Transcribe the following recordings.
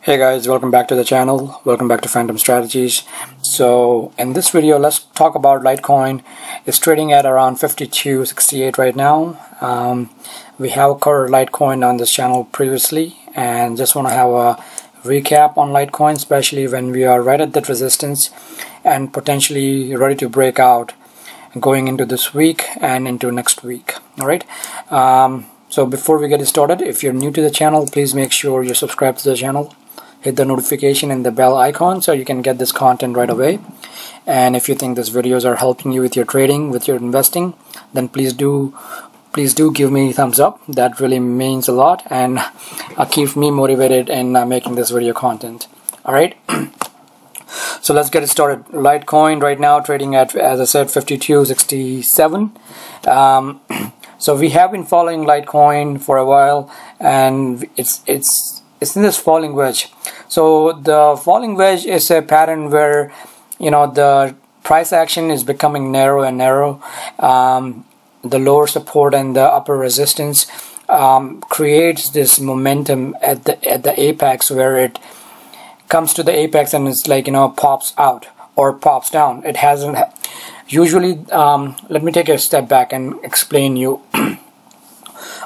Hey guys, welcome back to the channel. Welcome back to Phantom.Strategies. So in this video, let's talk about Litecoin. It's trading at around 52.68 right now. We have covered Litecoin on this channel previously, and just want to have a recap on Litecoin, especially when we are right at that resistance and potentially ready to break out going into this week and into next week. All right. So before we get started, if you're new to the channel, please make sure you subscribe to the channel. Hit the notification and the bell icon so you can get this content right away. And if you think these videos are helping you with your trading, with your investing, then please do give me a thumbs up. That really means a lot and keeps me motivated in making this video content. All right. So let's get it started. Litecoin right now trading at, as I said, 52.67. So we have been following Litecoin for a while, and it's in this falling wedge. So the falling wedge is a pattern where, you know, the price action is becoming narrow and narrow. The lower support and the upper resistance creates this momentum at the apex, where it comes to the apex and it's like, you know, pops out or pops down. It hasn't usually. Let me take a step back and explain you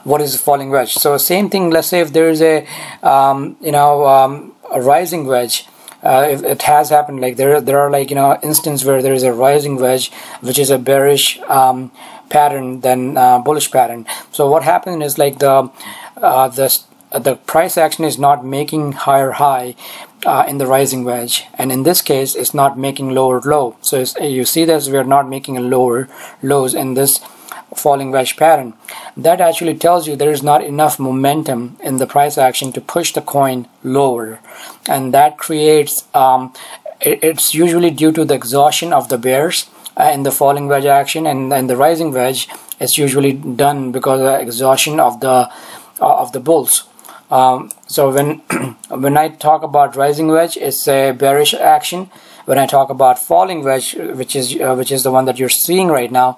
what is a falling wedge. So same thing, let's say if there is a a rising wedge, if it has happened, like there are, like, you know, instances where there is a rising wedge, which is a bearish pattern than bullish pattern. So what happened is, like, the price action is not making higher high in the rising wedge, and in this case it's not making lower low. So you see this, we are not making a lower lows in this falling wedge pattern. That actually tells you there is not enough momentum in the price action to push the coin lower, and that creates it's usually due to the exhaustion of the bears in the falling wedge action, and the rising wedge is usually done because of the exhaustion of the bulls. So when I talk about rising wedge, it's a bearish action. When I talk about falling wedge, which is the one that you're seeing right now,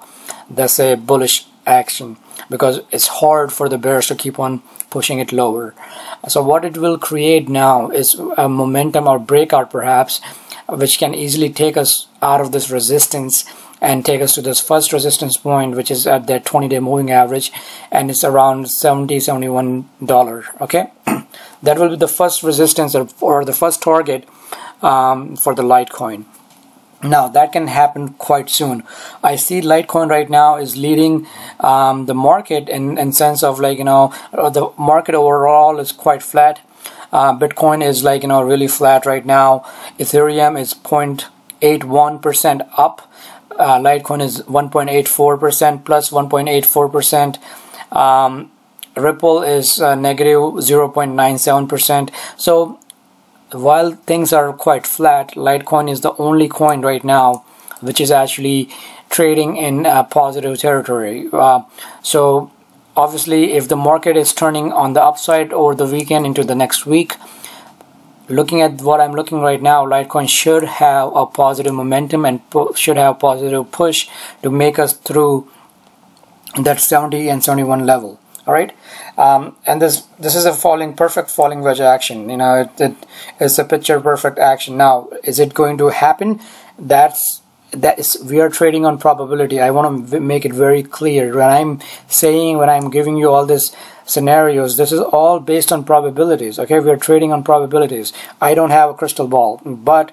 that's a bullish action, because it's hard for the bears to keep on pushing it lower. So what it will create now is a momentum or breakout, perhaps, which can easily take us out of this resistance and take us to this first resistance point, which is at that 20-day moving average, and it's around $71. Okay, that will be the first resistance or the first target for the Litecoin. Now that can happen quite soon. I see Litecoin right now is leading the market in sense of, like, you know, the market overall is quite flat. Bitcoin is, like, you know, really flat right now. Ethereum is 0.81% up. Litecoin is 1.84% plus 1.84%. Ripple is negative 0.97%. So while things are quite flat, Litecoin is the only coin right now which is actually trading in positive territory. So obviously, if the market is turning on the upside over the weekend into the next week, looking at what I'm looking right now, Litecoin should have a positive momentum and should have positive push to make us through that 70 and 71 level. All right, and this is a perfect falling wedge action. You know, it's a picture perfect action. Now, is it going to happen? We are trading on probability. I want to make it very clear. When I'm giving you all these scenarios, this is all based on probabilities. Okay, we are trading on probabilities. I don't have a crystal ball, but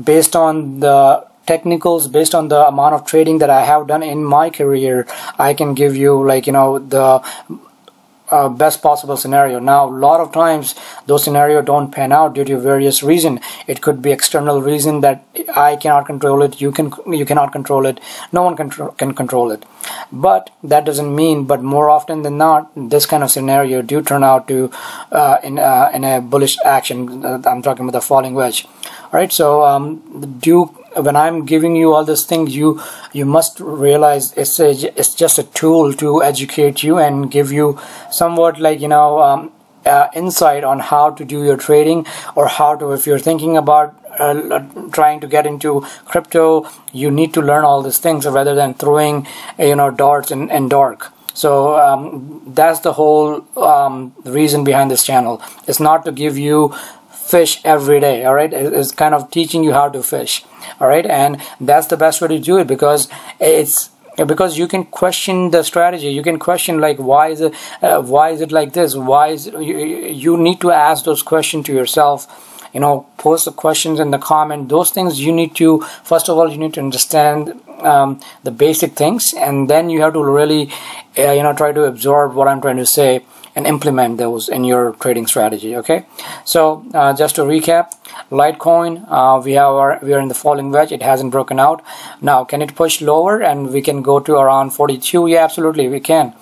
based on the technicals, based on the amount of trading that I have done in my career, I can give you, like, you know, the best possible scenario. Now, a lot of times those scenarios don't pan out due to various reasons. It could be external reason that I cannot control it, you cannot control it, no one can control it. But that doesn't mean, but more often than not, this kind of scenario do turn out to in a bullish action. I'm talking about the falling wedge. All right, so when I'm giving you all these things, you must realize it's just a tool to educate you and give you somewhat, like, you know, insight on how to do your trading, or how to, if you're thinking about trying to get into crypto, you need to learn all these things rather than throwing, you know, darts in dark. So that's the whole reason behind this channel. It's not to give you fish every day. All right, it's kind of teaching you how to fish. All right, and that's the best way to do it, because you can question the strategy. You can question, like, why is it like this? Why is it, you need to ask those questions to yourself. You know, post the questions in the comment. Those things you need to, first of all, you need to understand the basic things, and then you have to really try to absorb what I'm trying to say and implement those in your trading strategy. Okay, so just to recap, Litecoin, we are in the falling wedge. It hasn't broken out. Now, can it push lower and we can go to around 42? Yeah, absolutely, we can.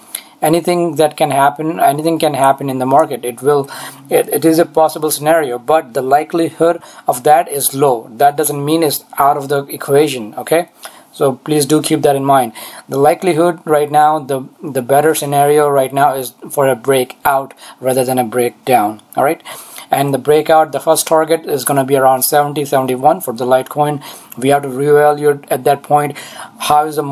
Anything can happen in the market. It is a possible scenario, but the likelihood of that is low. That doesn't mean it's out of the equation. Okay, so please do keep that in mind. The likelihood right now, the better scenario right now is for a breakout rather than a breakdown. All right, and the breakout, the first target is going to be around 70-71 for the Litecoin. We have to reevaluate at that point how is the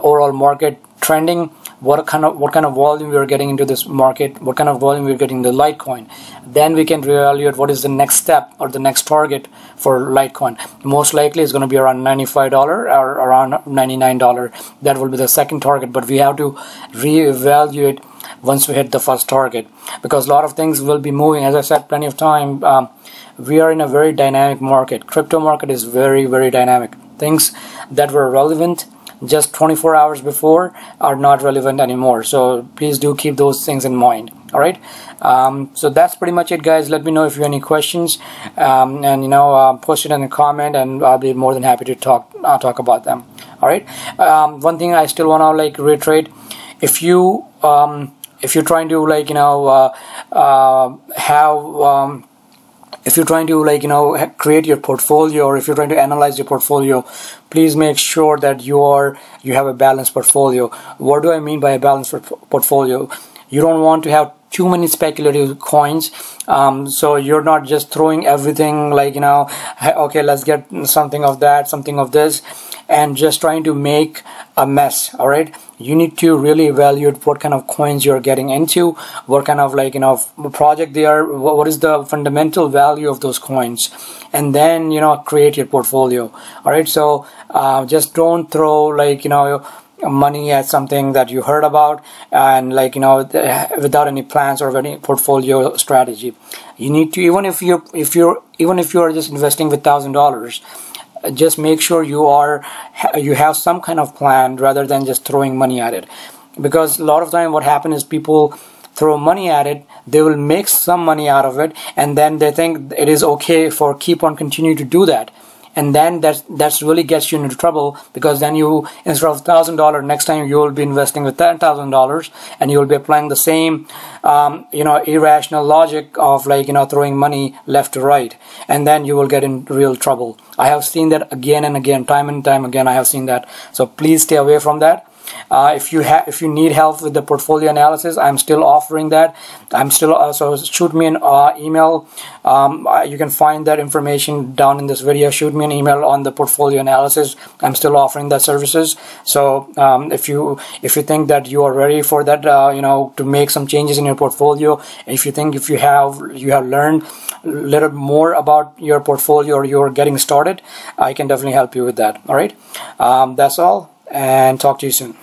overall market trending. What kind of volume we are getting into this market, what kind of volume we are getting the Litecoin. Then we can reevaluate what is the next step or the next target for Litecoin. Most likely it's going to be around $95 or around $99. That will be the second target, but we have to reevaluate once we hit the first target, because a lot of things will be moving. As I said plenty of time, we are in a very dynamic market. Crypto market is very, very dynamic. Things that were relevant just 24 hours before are not relevant anymore, so please do keep those things in mind. All right, so that's pretty much it, guys. Let me know if you have any questions, and post it in the comment, and I'll be more than happy to talk about them. All right, one thing I still want to reiterate: if you're trying to if you're trying to create your portfolio, or if you're trying to analyze your portfolio, please make sure that you have a balanced portfolio. What do I mean by a balanced portfolio? You don't want to have too many speculative coins, so you're not just throwing everything okay, let's get something of that, something of this, and just trying to make a mess. All right, you need to really evaluate what kind of coins you're getting into, what kind of project they are, what is the fundamental value of those coins, and then create your portfolio. All right, so just don't throw money at something that you heard about and without any plans or any portfolio strategy. You need to, even if you are just investing with $1,000, just make sure you have some kind of plan rather than just throwing money at it. Because a lot of time what happens is people throw money at it, they will make some money out of it, and then they think it is okay for keep on continuing to do that. And then that's really gets you into trouble, because then you, instead of $1,000, next time you will be investing with $10,000, and you will be applying the same irrational logic of throwing money left to right, and then you will get in real trouble. I have seen that again and again, time and time again. I have seen that. So please stay away from that. If you need help with the portfolio analysis, I'm still offering that. So shoot me an email. You can find that information down in this video. Shoot me an email on the portfolio analysis. I'm still offering that services. So if you think that you are ready for that, to make some changes in your portfolio, if you have learned a little more about your portfolio, or you're getting started, I can definitely help you with that. All right, that's all, and talk to you soon.